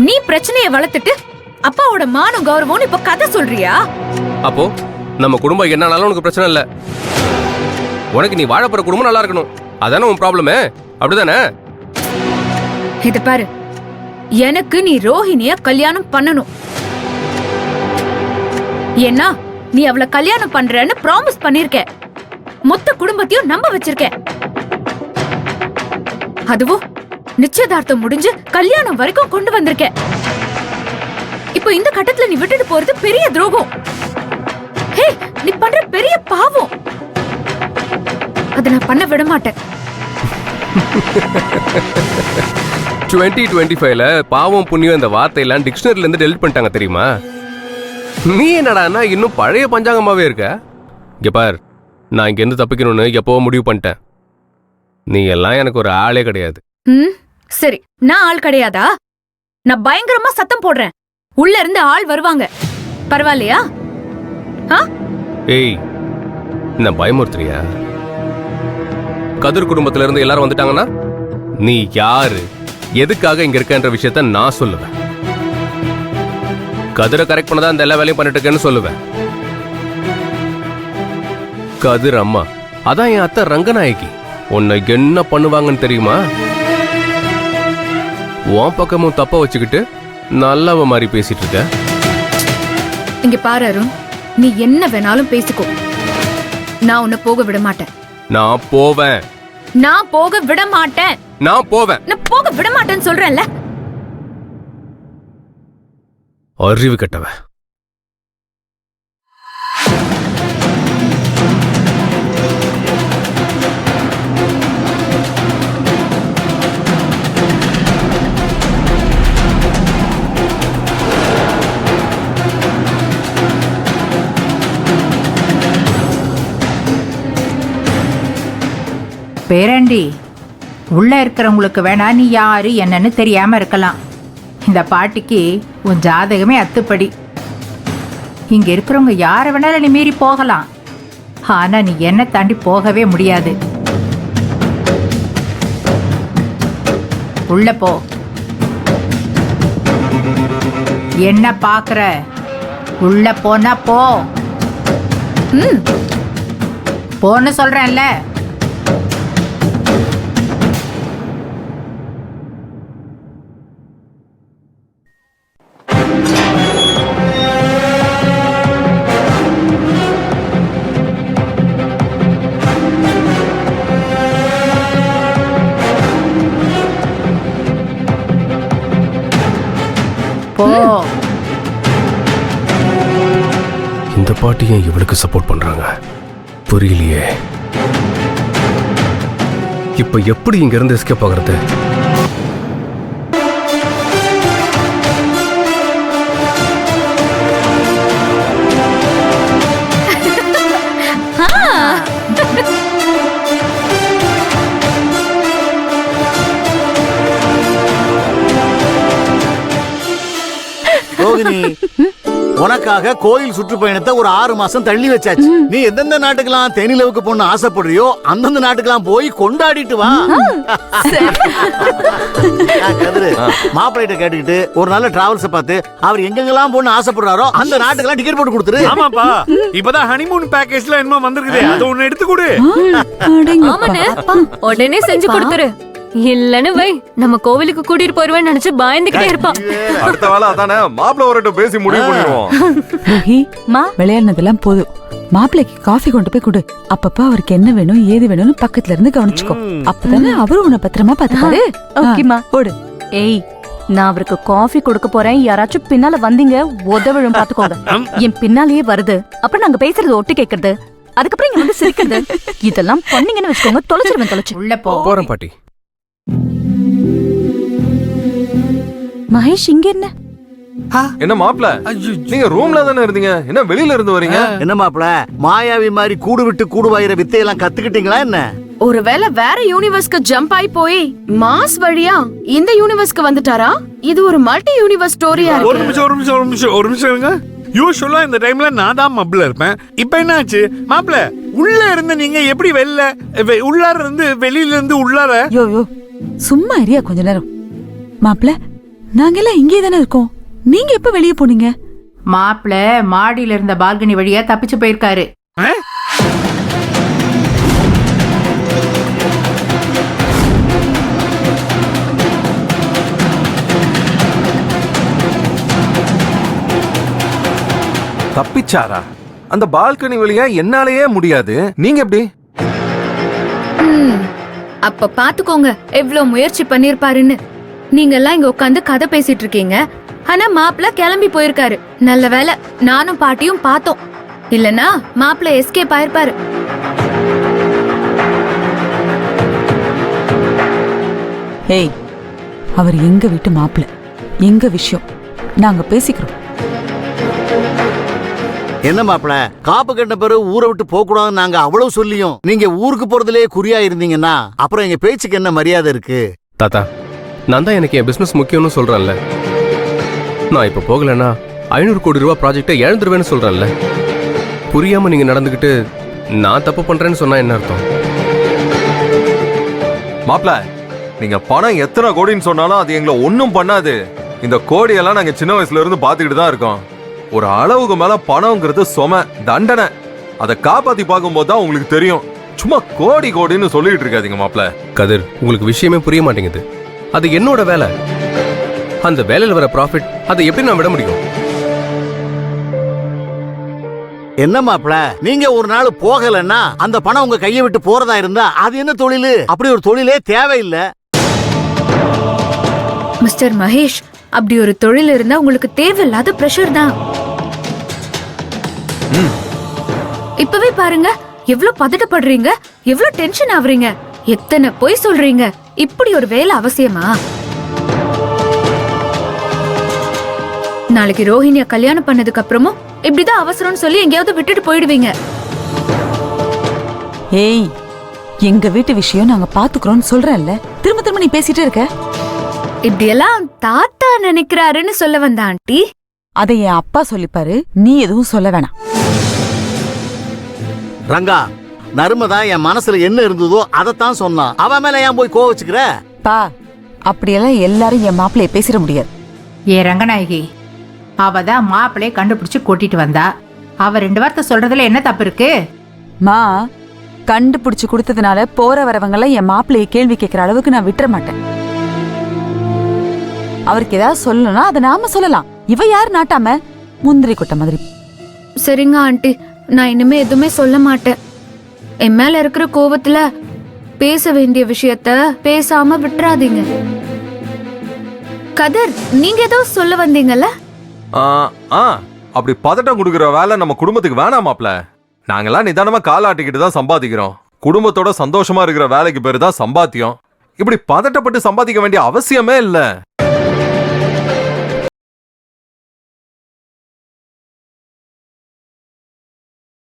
நீ பிரச்சனையை வளர்த்துட்டு அப்பாவோட மானம் கௌரவம் இப்ப கதை சொல்றியா? அப்போ நம்ம குடும்பம் என்னன்னாலும் உனக்கு பிரச்சனை இல்ல. உனக்கு நீ வாழப்போற குடும்பம் நல்லா இருக்கணும், அதானே உன் ப்ராப்ளமே, அப்படிதானே? இத பாரு, எனக்கு நீ ரோஹிணிய கல்யாணம் பண்ணணும். ஏன்னா நீ அவளை கல்யாணம் பண்றன்னு ப்ராமிஸ் பண்ணிருக்க, மொத்த குடும்பத்தையும் நம்ப வச்சிருக்க. அதுவும் நிச்சயதார்த்தம் முடிஞ்சு கல்யாணம் வரைக்கும் கொண்டு வந்திருக்க. இப்போ இந்த கட்டத்துல நீ விட்டுட்டு போறது பெரிய துரோகம். ஹே, நீ பண்ற பெரிய பாவம். அத நான் பண்ண விட மாட்டேன். 2025ல பாவம் புண்ணியம் இந்த வார்த்தையெல்லாம் டிக்ஷனரியில இருந்து டெலிட் பண்ணிட்டாங்க தெரியுமா? நீ என்னடான்னா இன்னும் பழைய பஞ்சாங்கமாவே இருக்க. இங்க பார், நான் இங்க இருந்து தப்பிக்கணும்னு எப்போ முடிவு பண்ணிட்டேன். நீ எல்லாம் எனக்கு ஒரு ஆளே கிடையாது. சரி, நான் ஆள் கிடையாதா? நான் பயங்கரமா சத்தம் போடுறேன், உள்ள இருந்து ஆள் வருவாங்க. பரவாயில்லையா? ஏய், நான் பயமுறுத்துறியா? கதிர் குடும்பத்துல இருந்து எல்லாரும் வந்துட்டாங்கன்னா நீ யாரு, எதுக்காக இங்க இருக்கன்ற விஷயத்த நான் சொல்லுவேன். கதிரை கரெக்ட் பண்ணதான் இந்த எல்லா வேலையும் பண்ணிட்டு இருக்கேன்னு சொல்லுவேன். கதிர் அம்மா, அதான் என் அத்தை ரங்கநாயகி. உன்னை என்ன பண்ணுவாங்கன்னு தெரியுமா? உன் பக்கமும் தப்ப வச்சுக்கிட்டு நல்லவ மாதிரி பேசிட்டு இருக்க. இங்க பாரு அருண், நீ என்ன வேணாலும் பேசிக்கோ, நான் உன்னை போக விட மாட்டேன். நான் போவேன். நான் போக விட மாட்டேன். நான் போவேன். நான் போக விட மாட்டேன்னு சொல்றேன்ல. அறிவு கெட்டவன். பேரண்டி, உள்ள இருக்கிறவங்களுக்கு வேணா நீ யாரு என்னன்னு தெரியாம இருக்கலாம். இந்த பாட்டிக்கு உன் ஜாதகமே அத்துப்படி. இங்க இருக்கிறவங்க யாரை வேணாலும் நீ மீறி போகலாம், ஆனா நீ என்ன தாண்டி போகவே முடியாது. உள்ள போ. என்ன பாக்குற? உள்ள போனா போ. போன்னு சொல்றேன்ல. இந்த பாட்டி ஏன் இவளுக்கு சப்போர்ட் பண்றாங்க புரியலையே. இப்ப எப்படி இங்க இருந்து எஸ்கேப் ஆகுறது? ரோகிணி, உனக்காக கோயில் சுற்றுப்பயணத்தை ஒரு 6 மாசம் தள்ளி வச்சாச்சு. நீ எந்தெந்த நாட்டுக்கெல்லாம் தேனிலவுக்கு பொண்ணு ஆசைப்படுறியோ அந்தந்த நாட்டுக்கெல்லாம் போய் கொண்டாடிட்டு வா. கதிரு, மாப்பிள்ளைகிட்ட கேட்டுக்கிட்டு ஒரு நல்ல டிராவல்ஸ் பார்த்து அவர் எங்கெங்கெல்லாம் பொண்ணு ஆசைப்படுறாரோ அந்த நாட்டுக்கெல்லாம் டிக்கெட் போட்டு கொடுத்துரு. ஆமாப்பா, இப்பதான் ஹனிமூன் பேக்கேஜ்ல என்ன வந்திருக்குது, அது ஒண்ணு எடுத்து கொடு. உடனே செஞ்சு கொடுத்துரு. இல்லன்னு வை, நம்ம கோவிலுக்கு கூட்டிட்டு போயிருவேன்னு நினைச்சு பயந்துகிட்டே இருப்பான். அடுத்த வேலை அதானே, மாப்பிள்ள வரட்டு பேசி முடிவு பண்ணிடுவோம். விளையாடுனதெல்லாம் போதும், மாப்பிள்ளைக்கு காஃபி கொண்டு போய் கொடு. அப்பப்ப அவருக்கு என்ன வேணும் ஏது வேணும்னு பக்கத்துல இருந்து கவனிச்சுக்கோ. அப்பதானே அவரு உன்னை பத்திரமா பாத்துப்பாரு. ஓகேமா, போடு. ஏய், நான் அவருக்கு காஃபி கொடுக்க போறேன், யாராச்சும் பின்னால வந்தீங்க உதவிடும் பாத்துக்கோங்க. என் பின்னாலேயே வருது, அப்புறம் நாங்க பேசுறது ஒட்டு கேக்குறது, அதுக்கப்புறம் இங்க வந்து சிரிக்கிறது, இதெல்லாம் பண்ணீங்கன்னு வச்சுக்கோங்க, தொலைச்சிருவேன். தொலைச்சு உள்ள போ. போறேன் பாட்டி. மகேஷ், இங்க என்ன? என்ன மாப்பிள்ள, நீங்க ரூம்ல தானே இருந்தீங்க, என்ன வெளியில இருந்து வரீங்க? என்ன மாப்பிள்ள, மாயாவி மாதிரி கூடு விட்டு கூடுவாயிர வித்தையெல்லாம் கத்துக்கிட்டீங்களா என்ன? ஒருவேளை வேற யூனிவர்ஸ்க்கு ஜம்ப் ஆயி போய் மாஸ் வழியா இந்த யூனிவர்ஸ்க்கு வந்துட்டாரா? இது ஒரு மல்டி யூனிவர்ஸ் ஸ்டோரியா இருக்கு. ஒரு நிமிஷம் இருங்க. யூசுவலா இந்த டைம்ல நான் தான் மப்ல இருப்பேன். இப்ப என்னாச்சு மாப்பிள்ள? உள்ள இருந்து நீங்க எப்படி உள்ளார இருந்து வெளியில இருந்து உள்ளார? யோ சும்மா இரியா கொஞ்ச நேரம். மாப்பிள்ள, நாங்கெல்லாம் இங்கே தானே இருக்கோம். நீங்க எப்ப வெளியே போனீங்க? மாப்பிள்ள மாடியில இருந்த பால்கனி வழியா தப்பிச்சு போயிருக்காரு. ஆ? தப்பிச்சாரா? அந்த பால்கனி வழியா என்னாலயே முடியாது. நீங்க எப்படி? அப்ப பாத்துக்கோங்க எவ்வளவு முயற்சி பண்ணிருப்பாருன்னு. நீங்க எல்லாம் இங்க உட்காந்து கதை பேசிட்டு இருக்கீங்க, ஆனா மாப்பிள்ள கிளம்பி போயிருக்காரு. நல்ல வேளை நானும் பாட்டியும் பார்த்தோம், இல்லனா மாப்பிள்ள எஸ்கேப் ஆயிருப்பாரு. ஏய், அவர் எங்க வீட்டு மாப்பிள்ள, எங்க விஷயம், நாங்க பேசிக்கிறோம். என்ன மாப்பிள, காப்பு கட்டின பிறகு ஊரை விட்டு போக கூடாதுன்னு நாங்க அவ்வளவு சொல்லியும் நீங்க ஊருக்கு போறதுலே குறியா இருந்தீங்கன்னா அப்புறம் எங்க பேச்சுக்கு என்ன மரியாதை இருக்கு? தாத்தா, நான் தான் எனக்கு என் பிசினஸ் முக்கியம்னு சொல்றேன்ல. நான் இப்ப போகலன்னா 500 கோடி ரூபாய் ப்ராஜெக்டை இழந்துருவேன்னு சொல்றேன்ல. புரியாம நீங்க நடந்துக்கிட்டு நான் தப்பு பண்றேன்னு சொன்னா என்ன அர்த்தம்? மாப்ள, நீங்க பணம் எத்தனை கோடின்னு சொன்னாலும் அது எங்களை ஒன்னும் பண்ணாது. இந்த கோடியெல்லாம் நாங்க சின்ன வயசுல இருந்து பாத்துக்கிட்டு தான் இருக்கோம். ஒரு அளவுக்கு மேல பணம்ங்கிறது சொம தண்டனை. அதை காப்பாத்தி பார்க்கும்போது தான் உங்களுக்கு தெரியும். சும்மா கோடி கோடின்னு சொல்லிட்டு இருக்காதீங்க மாப்ள. கதிர், உங்களுக்கு விஷயமே புரிய மாட்டேங்குது. அது என்னோட வேலை. அந்த வேலையில வர ப்ராஃபிட் அதை எப்படி நான் விட முடியும்? என்ன மாப்பிள, நீங்க ஒரு நாள் போகலன்னா அந்த பணம் உங்க கையை விட்டு போறதா இருந்தா அது என்ன தொழில்? அப்படி ஒரு தொழிலே தேவையில்லை. மிஸ்டர் மகேஷ், அப்படி ஒரு தொழில் இருந்தா உங்களுக்கு தேவையில்லாத பிரஷர் தான். இப்பவே பாருங்க எவ்வளவு பதட்டப்படுறீங்க, எவ்வளவு டென்ஷன் ஆவறீங்க, எத்தனை பொய் சொல்றீங்க. இப்படி ஒரு வேலை அவசியமா? நாளைக்கு ரோஹிணிய கல்யாணம் பண்ணதுக்கு அப்புறமும் இப்படிதான் அவசரம்னு சொல்லி எங்கேயாவது விட்டுட்டு போயிடுவீங்க. ஏய், எங்க வீட்டு விஷயம் நாங்க பாத்துக்கிறோம்னு சொல்றேன்ல, திரும்ப திரும்ப நீ பேசிட்டே இருக்க. இப்படியெல்லாம் தாத்தா நினைக்கிறாருன்னு சொல்ல வந்த ஆண்டி. அதை என் அப்பா சொல்லிப்பாரு, நீ எதுவும் சொல்ல வேணாம். ரங்கா, நர்மதா என் மனசுல என்ன இருந்ததோ அதைத்தான் சொன்னான். அவன் மேல ஏன் போய் கோவச்சுக்கிற? பா, அப்படியெல்லாம் எல்லாரும் என் மாப்பிள்ளைய பேசிட முடியாது. ஏ ரங்கநாயகி, அவ தான் மாப்பிள்ளைய கண்டுபிடிச்சு கூட்டிட்டு வந்தா. அவ 2 வார்த்தை சொல்றதுல என்ன தப்பு இருக்கு? மா, கண்டுபிடிச்சு கொடுத்ததுனால போற வரவங்கெல்லாம் என் மாப்பிள்ளைய கேள்வி கேட்கிற அளவுக்கு நான் விட்டுற மாட்டேன். அவருக்கு ஏதாவது சொல்லணும்னா அதை நாம சொல்லலாம். இவ யார் நாட்டாம முந்திரி கொட்டை மாதிரி. சரிங்க ஆண்டி, நான் இனிமே எதுவுமே சொல்ல மாட்டேன். என் மேல இருக்கிற கோவத்துல பேச வேண்டிய விஷயத்த பேசாம விட்டுறாதீங்க. கதிர், நீங்க ஏதோ சொல்ல வந்தீங்கல்ல? அப்படி பதட்டம் கொடுக்கிற வேலை நம்ம குடும்பத்துக்கு வேணாம் மாப்ள. நாங்கெல்லாம் நிதானமா காலாட்டிக்கிட்டு தான் சம்பாதிக்கிறோம். குடும்பத்தோட சந்தோஷமா இருக்கிற வேலைக்கு பேரு தான் சம்பாத்தியம். இப்படி பதட்டப்பட்டு சம்பாதிக்க வேண்டிய அவசியமே இல்ல.